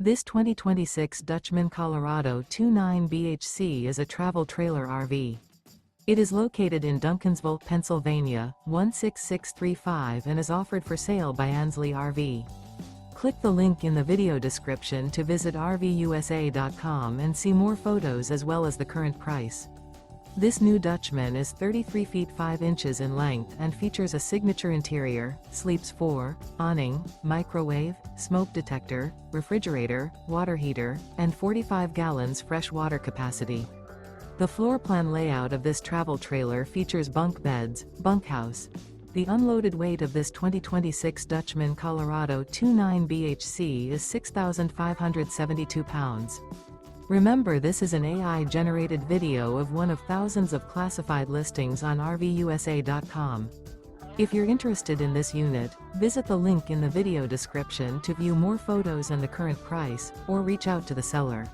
This 2026 Dutchmen Colorado 29 BHC is a travel trailer RV. It is located in Duncansville, Pennsylvania, 16635 and is offered for sale by Ansley RV. Click the link in the video description to visit RVUSA.com and see more photos as well as the current price. This new Dutchmen is 33 feet 5 inches in length and features a signature interior, sleeps 4, awning, microwave, smoke detector, refrigerator, water heater, and 45 gallons fresh water capacity. The floor plan layout of this travel trailer features bunk beds, bunkhouse. The unloaded weight of this 2026 Dutchmen Colorado 29 BHC is 6,572 pounds. Remember, this is an AI-generated video of one of thousands of classified listings on RVUSA.com. If you're interested in this unit, visit the link in the video description to view more photos and the current price, or reach out to the seller.